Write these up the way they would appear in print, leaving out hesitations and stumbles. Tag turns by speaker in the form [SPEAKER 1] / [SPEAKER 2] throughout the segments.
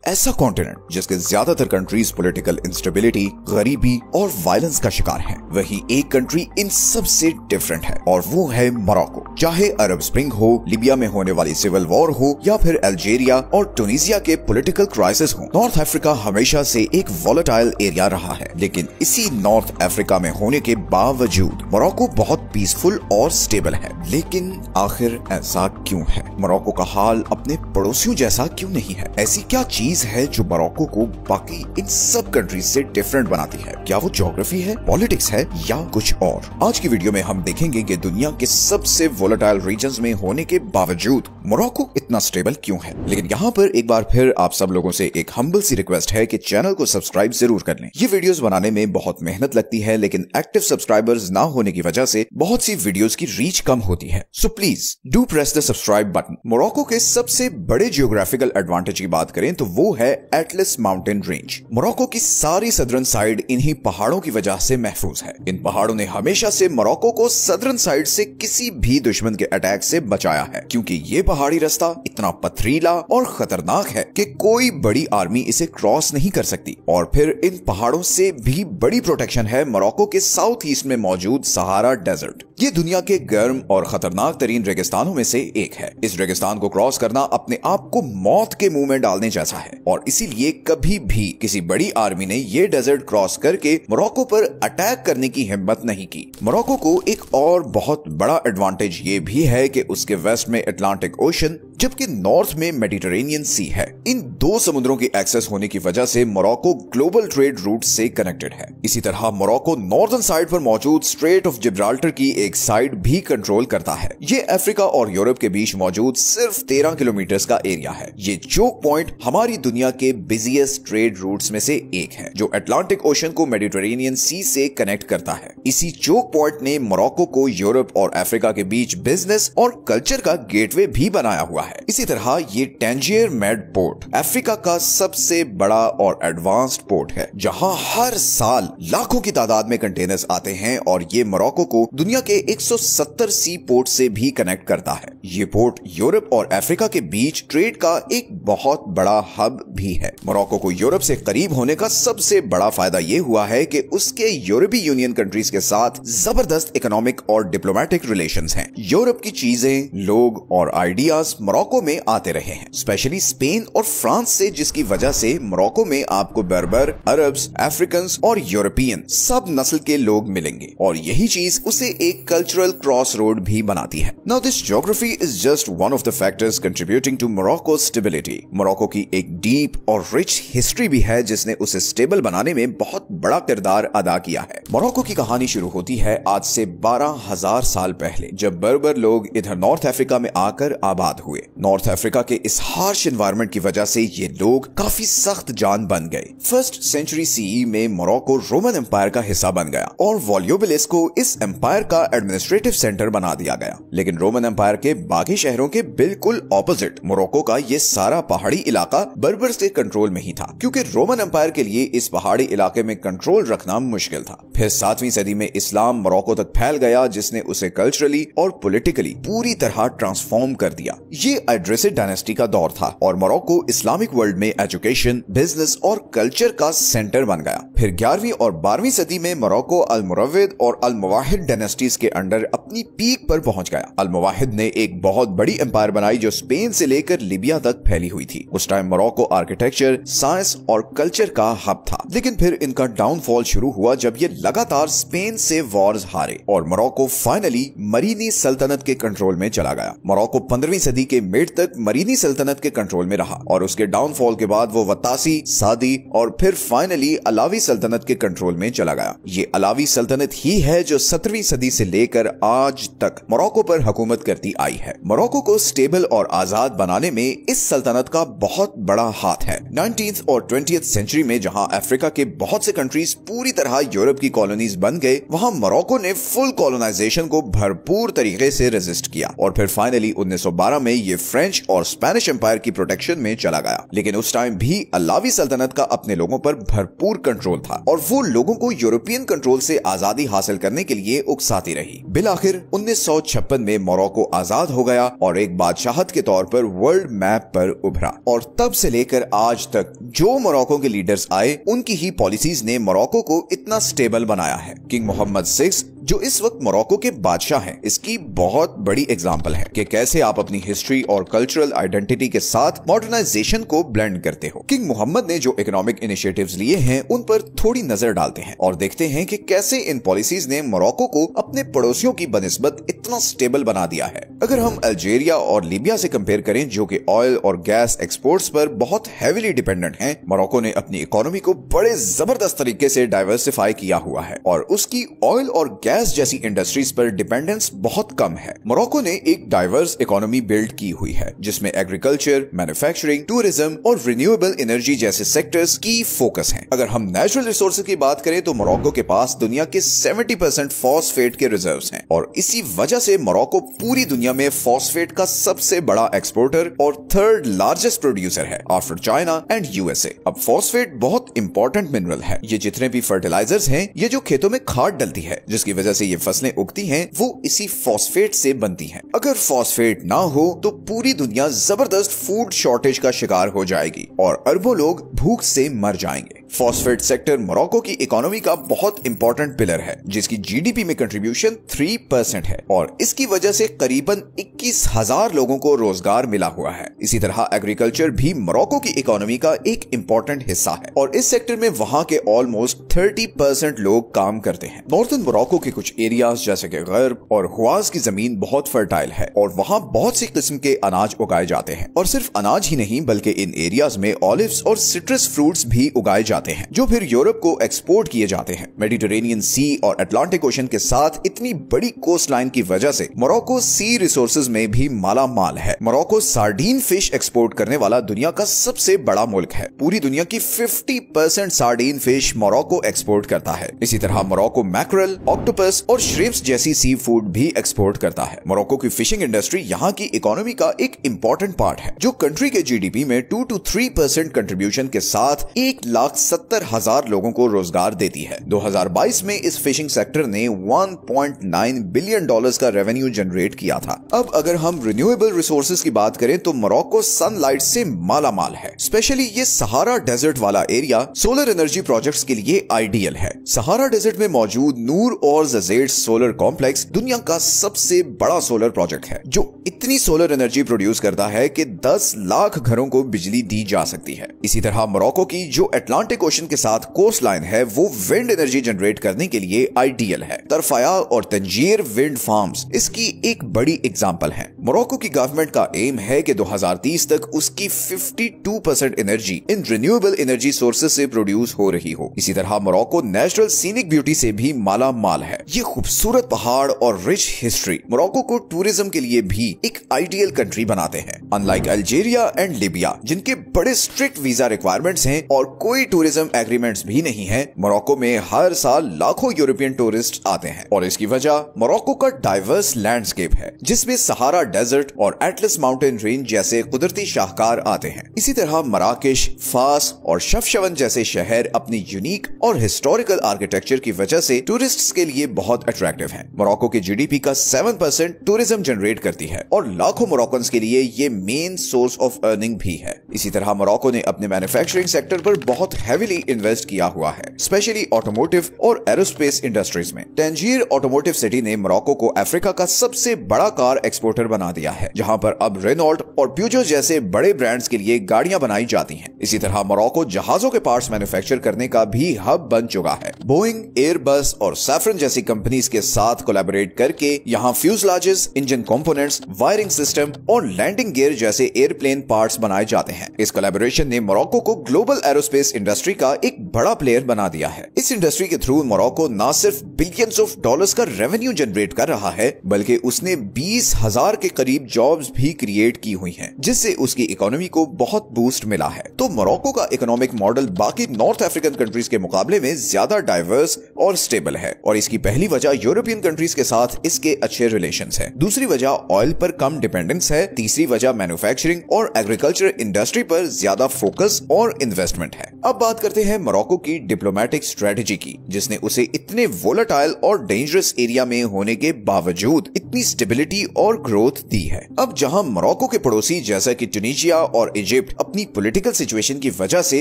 [SPEAKER 1] ऐसा कॉन्टिनेंट जिसके ज्यादातर कंट्रीज पॉलिटिकल इंस्टेबिलिटी, गरीबी और वायलेंस का शिकार हैं। वही एक कंट्री इन सब से डिफरेंट है और वो है मोरक्को। चाहे अरब स्प्रिंग हो, लिबिया में होने वाली सिविल वॉर हो या फिर अल्जीरिया और ट्यूनीसिया के पॉलिटिकल क्राइसिस हो, नॉर्थ अफ्रीका हमेशा से एक वॉलेटाइल एरिया रहा है। लेकिन इसी नॉर्थ अफ्रीका में होने के बावजूद मोरक्को बहुत पीसफुल और स्टेबल है। लेकिन आखिर ऐसा क्यों है? मोरक्को का हाल अपने पड़ोसियों जैसा क्यों नहीं है? ऐसी क्या चीज है जो मोरक्को को बाकी इन सब कंट्रीज से डिफरेंट बनाती है? क्या वो ज्योग्राफी है, पॉलिटिक्स है या कुछ और? आज की वीडियो में हम देखेंगे कि दुनिया के सबसे वोलेटाइल रीजन्स में होने के बावजूद मोरक्को इतना स्टेबल क्यों है। लेकिन यहाँ पर एक बार फिर आप सब लोगों से एक हम्बल सी रिक्वेस्ट है कि चैनल को सब्सक्राइब जरूर कर लें। ये वीडियोस बनाने में बहुत मेहनत लगती है, लेकिन एक्टिव सब्सक्राइबर्स ना होने की वजह से बहुत सी वीडियोस की रीच कम होती है। So please do press the subscribe button. Morocco के सबसे बड़े जियोग्राफिकल एडवांटेज की बात करें तो वो है एटलस माउंटेन रेंज। मोरक्को की सारी सदर्न साइड इन्हीं पहाड़ों की वजह से महफूज है। इन पहाड़ों ने हमेशा से मोरक्को को सदर्न साइड से किसी भी दुश्मन के अटैक से बचाया है, क्योंकि ये पहाड़ी रास्ता इतना पथरीला और खतरनाक है कि कोई बड़ी आर्मी इसे क्रॉस नहीं कर सकती। और फिर इन पहाड़ों से भी बड़ी प्रोटेक्शन है मोरक्को के साउथ ईस्ट में मौजूद सहारा डेजर्ट। ये दुनिया के गर्म और खतरनाक तरीन रेगिस्तानों में से एक है। इस रेगिस्तान को क्रॉस करना अपने आप को मौत के मुंह में डालने जैसा है, और इसीलिए कभी भी किसी बड़ी आर्मी ने ये डेजर्ट क्रॉस करके मोरक्को पर अटैक करने की हिम्मत नहीं की। मोरक्को को एक और बहुत बड़ा एडवांटेज ये भी है कि उसके वेस्ट में अटलांटिक ओशन जबकि नॉर्थ में मेडिटरेनियन सी है। इन दो समुद्रों की एक्सेस होने की वजह से मोरक्को ग्लोबल ट्रेड रूट से कनेक्टेड है। इसी तरह मोरक्को नॉर्दर्न साइड पर मौजूद स्ट्रेट ऑफ जिब्राल्टर की एक साइड भी कंट्रोल करता है। ये अफ्रीका और यूरोप के बीच मौजूद सिर्फ 13 किलोमीटर का एरिया है। ये चोक पॉइंट हमारी दुनिया के बिजिएस्ट ट्रेड रूट्स में से एक है, जो अटलांटिक ओशन को मेडिटरेनियन सी से कनेक्ट करता है। इसी चोक पॉइंट ने मोरक्को को यूरोप और अफ्रीका के बीच बिजनेस और कल्चर का गेटवे भी बनाया हुआ है। इसी तरह ये टैंजियर मेड पोर्ट अफ्रीका का सबसे बड़ा और एडवांस्ड पोर्ट है, जहां हर साल लाखों की तादाद में कंटेनर्स आते हैं, और ये मोरक्को को दुनिया के 170 सी पोर्ट से भी कनेक्ट करता है। ये पोर्ट यूरोप और अफ्रीका के बीच ट्रेड का एक बहुत बड़ा हब भी है। मोरक्को को यूरोप से करीब होने का सबसे बड़ा फायदा ये हुआ है कि उसके यूरोपीय यूनियन कंट्रीज के साथ जबरदस्त इकोनॉमिक और डिप्लोमेटिक रिलेशंस हैं। यूरोप की चीजें, लोग और आइडियाज मोरक्को में आते रहे हैं, स्पेशली स्पेन और फ्रांस से, जिसकी वजह से मोरक्को में आपको बर्बर, अरब्स, अफ्रीकन और यूरोपियन सब नस्ल के लोग मिलेंगे, और यही चीज उसे एक कल्चरल क्रॉस रोड भी बनाती है। Now this geography is just one of the factors contributing to Morocco stability. Morocco की एक डीप और रिच हिस्ट्री भी है जिसने उसे स्टेबल बनाने में बहुत बड़ा किरदार अदा किया है। मोरक्को की कहानी शुरू होती है आज से 12,000 साल पहले, जब बर्बर लोग इधर नॉर्थ अफ्रीका में आकर आबाद हुए। नॉर्थ अफ्रीका के इस हार्श एनवायरनमेंट की वजह से ये लोग काफी सख्त जान बन गए। फर्स्ट सेंचुरी सीई में मोरक्को रोमन एम्पायर का हिस्सा बन गया और वॉल्यूबिलिस को इस एम्पायर का एडमिनिस्ट्रेटिव सेंटर बना दिया गया। लेकिन रोमन एम्पायर के बाकी शहरों के बिल्कुल ऑपोजिट मोरक्को का ये सारा पहाड़ी इलाका बर्बर्स के कंट्रोल में ही था, क्योंकि रोमन एम्पायर के लिए इस पहाड़ी इलाके में कंट्रोल रखना मुश्किल था। फिर 7वीं सदी में इस्लाम मोरक्को तक फैल गया, जिसने उसे कल्चरली और पॉलिटिकली पूरी तरह ट्रांसफॉर्म कर दिया। ये एड्रेसिड डायनेस्टी का दौर था और मोरक्को इस्लामिक वर्ल्ड में एजुकेशन, बिजनेस और कल्चर का सेंटर बन गया। फिर 11वीं और 12वीं सदी में मोरक्को अल-मुरव्विद और अल-मुवाहिद डायनेस्टीज के अंडर अपनी पीक पर पहुंच गया। अल-मुवाहिद ने एक बहुत बड़ी एम्पायर बनाई जो स्पेन से लेकर लिबिया तक फैली हुई थी। उस टाइम मोरक्को आर्किटेक्चर, साइंस और कल्चर का हब था। लेकिन फिर इनका डाउनफॉल शुरू हुआ जब ये लगातार स्पेन से वॉर्स हारे और मोरक्को फाइनली मरीनी सल्तनत के कंट्रोल में चला गया। मोरक्को 15वीं सदी के मिड तक मरीनी सल्तनत के कंट्रोल में रहा और उसके डाउनफॉल के बाद वो वत्तासी, सादी और फिर फाइनली अलावी सल्तनत के कंट्रोल में चला गया। ये अलावी सल्तनत ही है जो 17वीं सदी से लेकर आज तक मोरक्को पर हुकूमत करती आई है। मोरक्को को स्टेबल और आजाद बनाने में इस सल्तनत का बहुत बड़ा हाथ है। 19th और 20th सेंचुरी में जहां अफ्रीका के बहुत से कंट्रीज पूरी तरह यूरोप की कॉलोनीज बन गए, वहां मोरक्को ने फुल कॉलोनाइजेशन को भरपूर तरीके से रेजिस्ट किया और फिर फाइनली 1912 में ये फ्रेंच और स्पेनिश एम्पायर की प्रोटेक्शन में चला गया। लेकिन उस टाइम भी अलावी सल्तनत का अपने लोगों पर भरपूर कंट्रोल था और वो लोगों को यूरोपियन कंट्रोल से आजादी हासिल करने के लिए उकसाती रही। बिलाखिर 1956 में मोरक्को आजाद हो गया और एक बादशाहत के तौर पर वर्ल्ड मैप पर उभरा। और तब से लेकर आज तक जो मोरक्को के लीडर्स आए, उनकी ही पॉलिसीज ने मोरक्को को इतना स्टेबल बनाया है। किंग मोहम्मद 6 जो इस वक्त मोरक्को के बादशाह हैं, इसकी बहुत बड़ी एग्जांपल है कि कैसे आप अपनी हिस्ट्री और कल्चरल आइडेंटिटी के साथ मॉडर्नाइजेशन को ब्लेंड करते हो। किंग मोहम्मद ने जो इकोनॉमिक इनिशिएटिव्स लिए हैं, उन पर थोड़ी नजर डालते हैं और देखते हैं कि कैसे इन पॉलिसीज ने मोरक्को को अपने पड़ोसियों की बनिस्बत इतना स्टेबल बना दिया है। अगर हम अल्जीरिया और लीबिया से कंपेयर करें, जो कि ऑयल और गैस एक्सपोर्ट्स पर बहुत हैवीली डिपेंडेंट हैं, मोरक्को ने अपनी इकोनॉमी को बड़े जबरदस्त तरीके से डाइवर्सिफाई किया हुआ है और उसकी ऑयल और गैस जैसी इंडस्ट्रीज पर डिपेंडेंस बहुत कम है। मोरक्को ने एक डाइवर्स इकोनॉमी बिल्ड की हुई है, जिसमें एग्रीकल्चर, मैन्युफैक्चरिंग, टूरिज्म और रिन्यूएबल एनर्जी जैसे सेक्टर्स की फोकस हैं। अगर हम नेचुरल रिसोर्सेज की बात करें तो मोरक्को के पास दुनिया के 70% फॉस्फेट के रिजर्व्स हैं और इसी वजह से मोरक्को पूरी दुनिया में फॉस्फेट का सबसे बड़ा एक्सपोर्टर और थर्ड लार्जेस्ट प्रोड्यूसर है आफ्टर चाइना एंड यूएसए। अब फॉस्फेट बहुत इंपॉर्टेंट मिनरल है। ये जितने भी फर्टिलाइजर्स हैं, ये जो खेतों में खाद डलती है जिसकी वजह से ये फसलें उगती हैं, वो इसी फॉस्फेट से बनती हैं। अगर फॉस्फेट ना हो तो पूरी दुनिया जबरदस्त फूड शॉर्टेज का शिकार हो जाएगी और अरबों लोग भूख से मर जाएंगे। फॉस्फेट सेक्टर मोरक्को की इकोनॉमी का बहुत इंपॉर्टेंट पिलर है, जिसकी जीडीपी में कंट्रीब्यूशन 3% है और इसकी वजह से करीबन 21,000 लोगों को रोजगार मिला हुआ है। इसी तरह एग्रीकल्चर भी मोरक्को की इकोनॉमी का एक इंपॉर्टेंट हिस्सा है और इस सेक्टर में वहां के ऑलमोस्ट 30% लोग काम करते हैं। नॉर्थर्न मोरक्को के कुछ एरियाज जैसे कि गर्ब और हुआज की जमीन बहुत फर्टाइल है और वहां बहुत सी किस्म के अनाज उगाए जाते हैं और सिर्फ अनाज ही नहीं बल्कि इन एरियाज में ऑलिव्स और सिट्रस फ्रूट्स भी उगाए जाते हैं, जो फिर यूरोप को एक्सपोर्ट किए जाते हैं। मेडिटेरेनियन सी और अटलांटिक ओशन के साथ इतनी बड़ी कोस्ट लाइन की वजह से मोरक्को सी रिसोर्सेज में भी माला माल है। मोरक्को सार्डीन फिश एक्सपोर्ट करने वाला दुनिया का सबसे बड़ा मुल्क है। पूरी दुनिया की 50% सार्डीन फिश मोरक्को एक्सपोर्ट करता है। इसी तरह मोरक्को मैकरल, ऑक्टोपस और श्रिम्प्स जैसी सी फूड भी एक्सपोर्ट करता है। मोरक्को की फिशिंग इंडस्ट्री यहाँ की इकोनॉमी का एक इंपॉर्टेंट पार्ट है, जो कंट्री के जीडीपी में 2 to 3% कंट्रीब्यूशन के साथ 1,70,000 लोगों को रोजगार देती है। 2022 में इस फिशिंग सेक्टर ने $1.9 बिलियन का रेवेन्यू जनरेट किया था। अब अगर हम रिन्यूएबल रिसोर्सेज की बात करें तो मोरक्को सनलाइट से माला माल है। स्पेशली ये सहारा डेजर्ट वाला एरिया सोलर एनर्जी प्रोजेक्ट्स के लिए आइडियल है। सहारा डेजर्ट में मौजूद नूर और जजेड सोलर कॉम्प्लेक्स दुनिया का सबसे बड़ा सोलर प्रोजेक्ट है, जो इतनी सोलर एनर्जी प्रोड्यूस करता है कि 10 लाख घरों को बिजली दी जा सकती है। इसी तरह मोरक्को की जो अटलांटिक ओशन के साथ कोस्ट लाइन है, वो विंड एनर्जी जनरेट करने के लिए आइडियल है। तरफाया और तंजीर विंड फार्म्स इसकी एक बड़ी एग्जांपल है। मोरक्को की गवर्नमेंट का एम है कि 2030 तक उसकी 52% energy in renewable energy sources से प्रोड्यूस हो रही हो। इसी तरह मोरक्को नेचुरल सीनिक ब्यूटी से भी माला माल है। ये खूबसूरत पहाड़ और रिच हिस्ट्री मोरक्को को टूरिज्म के लिए भी एक आइडियल कंट्री बनाते हैं। अनलाइक अल्जीरिया एंड लीबिया, जिनके बड़े स्ट्रिक्ट वीजा रिक्वायरमेंट्स हैं और कोई टूरिज्म एग्रीमेंट्स भी नहीं है, मोरक्को में हर साल लाखों यूरोपियन टूरिस्ट आते हैं और इसकी वजह मोरक्को का डाइवर्स लैंडस्केप है, जिसमें सहारा डेजर्ट और एटलस माउंटेन रेंज जैसे कुदरती शाहकार आते हैं। इसी तरह मराकेश, फास और शफशवन जैसे शहर अपनी यूनिक और हिस्टोरिकल आर्किटेक्चर की वजह से टूरिस्ट्स के लिए बहुत अट्रैक्टिव हैं। मोरक्को की जीडीपी का 7% टूरिज्म जनरेट करती है और लाखों मोरक्कन्स के लिए ये मेन सोर्स ऑफ अर्निंग भी है। इसी तरह मोरक्को ने अपने मैन्युफैक्चरिंग सेक्टर पर बहुत हेवीली इन्वेस्ट किया हुआ है, स्पेशली ऑटोमोटिव और एरोस्पेस इंडस्ट्रीज में। टंजीर ऑटोमोटिव सिटी ने मोरक्को को अफ्रीका का सबसे बड़ा कार एक्सपोर्टर बना दिया है, जहां पर अब रेनॉल्ट और प्यूजो जैसे बड़े ब्रांड्स के लिए गाड़ियां बनाई जाती हैं। इसी तरह मोरक्को जहाजों के पार्ट्स मैन्युफैक्चर करने का भी हब बन चुका है। बोइंग, एयरबस और सैफरन जैसी कंपनीज के साथ कोलैबोरेट करके यहाँ फ्यूजलाजेस, इंजन कंपोनेंट्स, वायरिंग सिस्टम और लैंडिंग गियर जैसे एयरप्लेन पार्ट्स बनाए जाते हैं। इस कोलैबोरेशन ने मोरक्को को ग्लोबल एरोस्पेस इंडस्ट्री का एक बड़ा प्लेयर बना दिया है। इस इंडस्ट्री के थ्रू मोरक्को न सिर्फ बिलियंस ऑफ डॉलर्स का रेवेन्यू जनरेट कर रहा है, बल्कि उसने 20,000 के करीब जॉब्स भी क्रिएट की हुई हैं, जिससे उसकी इकोनॉमी को बहुत बूस्ट मिला है। तो तो मोरक्को का इकोनॉमिक मॉडल बाकी नॉर्थ अफ्रीकन कंट्रीज के मुकाबले में ज्यादा डाइवर्स और स्टेबल है और इसकी पहली वजह यूरोपियन कंट्रीज के साथ इसके अच्छे रिलेशंस है। दूसरी वजह ऑयल पर कम डिपेंडेंस है। तीसरी वजह मैन्युफैक्चरिंग और एग्रीकल्चर इंडस्ट्री पर ज्यादा फोकस और इन्वेस्टमेंट है। अब बात करते हैं मोरक्को की डिप्लोमेटिक स्ट्रेटेजी की, जिसने उसे इतने वोलेटाइल और डेंजरस एरिया में होने के बावजूद इतनी स्टेबिलिटी और ग्रोथ दी है। अब जहां मोरक्को के पड़ोसी जैसा कि ट्यूनीशिया और इजिप्ट अपनी पॉलिटिकल सिचुएशन की वजह से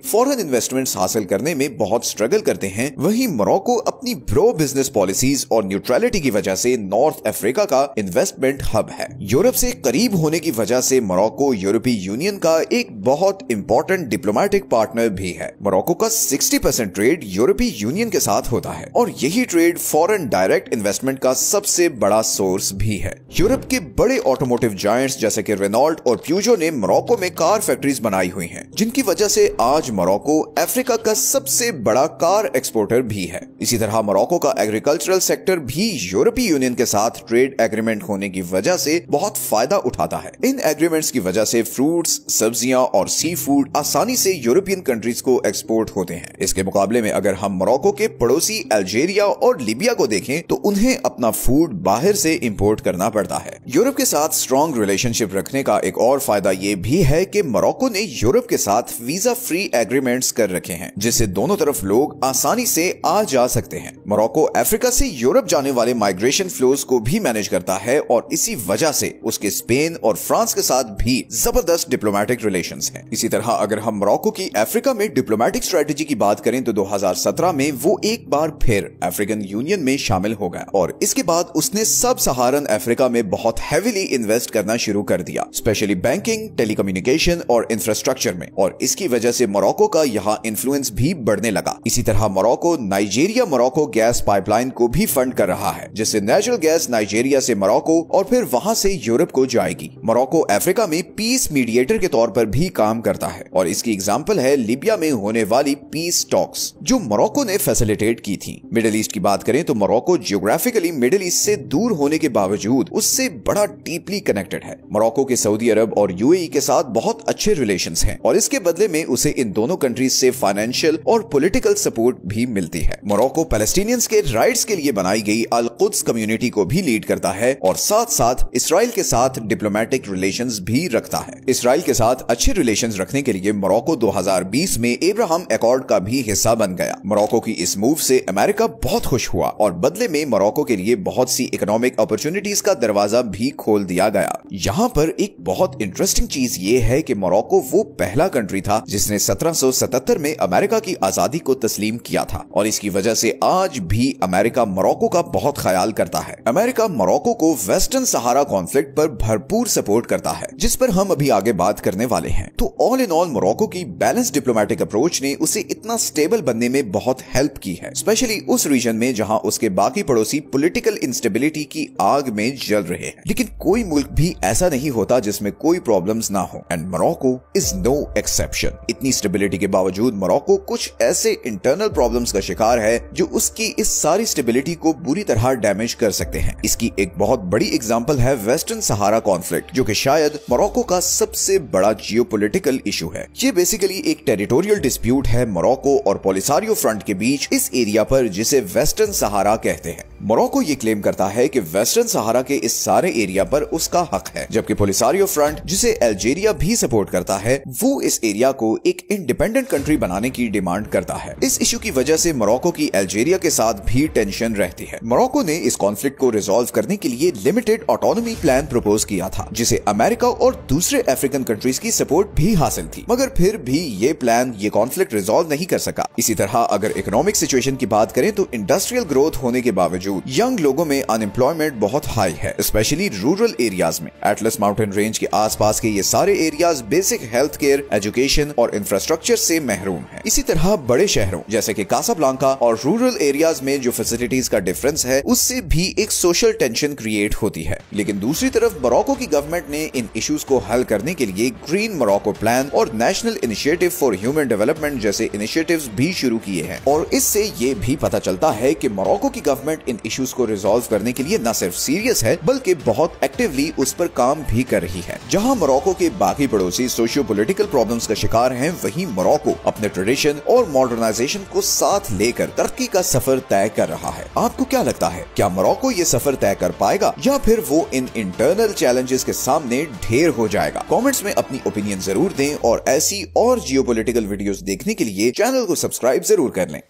[SPEAKER 1] फॉरेन इन्वेस्टमेंट्स हासिल करने में बहुत स्ट्रगल करते हैं, वहीं मोरक्को अपनी प्रो बिजनेस पॉलिसीज और न्यूट्रलिटी की वजह से नॉर्थ अफ्रीका का इन्वेस्टमेंट हब है। यूरोप से करीब होने की वजह से मोरक्को यूरोपीय यूनियन का एक बहुत इंपॉर्टेंट डिप्लोमेटिक पार्टनर भी है। मोरक्को का 60% ट्रेड यूरोपीय यूनियन के साथ होता है और यही ट्रेड फॉरेन डायरेक्ट इन्वेस्टमेंट का सबसे बड़ा सोर्स भी है। यूरोप के बड़े ऑटोमोटिव जायंट्स जैसे कि रेनॉल्ट और प्यूजो ने मोरक्को में कार फैक्ट्रीज बनाई हुई हैं, जिनकी वजह से आज मोरक्को अफ्रीका का सबसे बड़ा कार एक्सपोर्टर भी है। इसी तरह मोरक्को का एग्रीकल्चरल सेक्टर भी यूरोपीय यूनियन के साथ ट्रेड एग्रीमेंट होने की वजह से बहुत फायदा उठाता है। इन एग्रीमेंट्स की वजह से फ्रूट्स, सब्जियां और सी फूड आसानी से यूरोपियन कंट्रीज को एक्सपोर्ट होते हैं। इसके मुकाबले में अगर हम मोरक्को के पड़ोसी अल्जीरिया और लीबिया को देखें तो उन्हें अपना फूड बाहर से इंपोर्ट करना पड़ता है। यूरोप के साथ स्ट्रॉन्ग रिलेशनशिप रखने का एक और फायदा ये भी है कि मोरक्को ने यूरोप के साथ वीजा फ्री एग्रीमेंट्स कर रखे हैं, जिससे दोनों तरफ लोग आसानी से आ जा सकते हैं। मोरक्को अफ्रीका से यूरोप जाने वाले माइग्रेशन फ्लोज को भी मैनेज करता है और इसी वजह से उसके स्पेन और फ्रांस के साथ भी जबरदस्त डिप्लोमेटिक रिलेशंस हैं। इसी तरह अगर हम मोरक्को की अफ्रीका में डिप्लोमेटिक स्ट्रेटेजी की बात करें तो 2017 में वो एक बार फिर अफ्रीकन यूनियन में शामिल हो गया और इसके बाद उसने सब सहारन अफ्रीका में बहुत हेवीली इन्वेस्ट करना शुरू कर दिया, स्पेशली बैंकिंग, टेलीकम्युनिकेशन और इंफ्रास्ट्रक्चर में, और इसकी वजह से मोरक्को का यहाँ इन्फ्लुएंस भी बढ़ने लगा। इसी तरह Morocco Nigeria Morocco gas pipeline को भी फंड कर रहा है, जिससे नेचुरल गैस नाइजीरिया से मोरक्को और फिर वहां से यूरोप को जाएगी। मोरक्को अफ्रीका में पीस मीडिएटर के तौर पर भी काम करता है और इसकी एग्जांपल है लीबिया में होने वाली पीस टॉक्स जो मोरक्को ने फैसिलिटेट की थी। मिडिल ईस्ट की बात करें तो मोरक्को जियोग्राफिकली मिडिल ईस्ट से दूर होने के बावजूद उससे बड़ा डीपली कनेक्टेड है। मोरक्को के सऊदी अरब और यूएई के साथ बहुत अच्छे रिलेशंस हैं और इसके बदले में उसे इन दोनों कंट्रीज से फाइनेंशियल और पॉलिटिकल सपोर्ट भी मिलती है। मोरक्को पैलेस्टीनियंस के राइट्स के लिए बनाई गई अल कुद्स कम्युनिटी को भी लीड करता है और साथ साथ इसराइल के साथ डिप्लोमेटिक रिलेशंस भी रखता है। इसराइल के साथ अच्छे रिलेशंस रखने के लिए मोरक्को 2020 में एब्राहम अकॉर्ड का भी हिस्सा बन गया। मोरक्को की इस मूव से अमेरिका बहुत खुश हुआ और बदले में मोरक्को के लिए बहुत सी इकोनॉमिक अपॉर्चुनिटीज का दरवाजा भी खोल दिया गया। यहाँ पर एक बहुत इंटरेस्टिंग चीज ये है कि मोरक्को वो पहला कंट्री था जिसने 1777 में अमेरिका की आजादी को तस्लीम किया था और इसकी वजह से आज भी अमेरिका मोरक्को का बहुत ख्याल करता है। अमेरिका मोरक्को को वेस्टर्न सहारा कॉन्फ्लिक्ट पर भरपूर सपोर्ट करता है, जिस पर हम अभी आगे बात करने वाले हैं। तो ऑल इन ऑल मोरक्को की बैलेंस डिप्लोमेटिक अप्रोच ने उसे इतना स्टेबल बनने में बहुत हेल्प की है, स्पेशली उस रीजन में जहां उसके बाकी पड़ोसी पॉलिटिकल इंस्टेबिलिटी की आग में जल रहे हैं। लेकिन कोई मुल्क भी ऐसा नहीं होता जिसमें कोई प्रॉब्लम्स ना हो, and Morocco is no exception. इतनी स्टेबिलिटी के बावजूद मोरक्को कुछ ऐसे इंटरनल प्रॉब्लम्स का शिकार है जो उसकी इस सारी स्टेबिलिटी को बुरी तरह डैमेज कर सकते हैं। इसकी एक बहुत बड़ी एग्जांपल है वेस्टर्न सहारा कॉन्फ्लिक्ट, जो कि शायद मोरक्को का सबसे बड़ा जियोपॉलिटिकल इशू है। ये बेसिकली एक टेरिटोरियल डिस्प्यूट है मोरक्को और पोलिसारियो फ्रंट के बीच इस एरिया पर, जिसे वेस्टर्न सहारा कहते हैं। मोरक्को ये क्लेम करता है कि वेस्टर्न सहारा के इस सारे एरिया पर उसका हक है, जबकि पोलिसारियो फ्रंट, जिसे अल्जीरिया भी सपोर्ट करता है, वो इस एरिया को एक इंडिपेंडेंट कंट्री बनाने की डिमांड करता है। इस इशू की वजह से मोरक्को की अल्जीरिया के साथ भी टेंशन रहती है। मोरक्को ने इस कॉन्फ्लिक्ट को रिजॉल्व करने के लिए लिमिटेड ऑटोनॉमी प्लान प्रपोज किया था, जिसे अमेरिका और दूसरे अफ्रीकन कंट्रीज की सपोर्ट भी हासिल थी, मगर फिर भी ये प्लान ये कॉन्फ्लिक्ट रिजॉल्व नहीं कर सका। इसी तरह अगर इकोनॉमिक सिचुएशन की बात करें तो इंडस्ट्रियल ग्रोथ होने के बावजूद यंग लोगों में अनएम्प्लॉयमेंट बहुत हाई है, स्पेशली रूरल एरियाज में। एटलस माउंटेन रेंज के आसपास के ये सारे areas basic health care, education और इंफ्रास्ट्रक्चर से महरूम हैं। इसी तरह बड़े शहरों जैसे कि कासाब्लांका और रूरल एरियाज में जो फैसिलिटीज का डिफरेंस है, उससे भी एक सोशल टेंशन क्रिएट होती है। लेकिन दूसरी तरफ मोरक्को की गवर्नमेंट ने इन इश्यूज को हल करने के लिए ग्रीन मोरक्को प्लान और national initiative for human development जैसे इनिशिएटिव्स भी शुरू किए हैं, और इससे ये भी पता चलता है कि मोरक्को की गवर्नमेंट इन इश्यूज को रिजॉल्व करने के लिए न सिर्फ सीरियस है बल्कि बहुत एक्टिवली उस पर काम भी कर रही है। जहां मोरक्को के बाकी पड़ोसी सोशियो पॉलिटिकल प्रॉब्लम्स का शिकार हैं, वहीं मोरक्को अपने ट्रेडिशन और मॉडर्नाइजेशन को साथ लेकर तरक्की का सफर तय कर रहा है। आपको क्या लगता है, क्या मोरक्को ये सफर तय कर पाएगा या फिर वो इन इंटरनल चैलेंजेस के सामने ढेर हो जाएगा? कमेंट्स में अपनी ओपिनियन जरूर दें और ऐसी और जियोपॉलिटिकल वीडियोस देखने के लिए चैनल को सब्सक्राइब जरूर कर लें।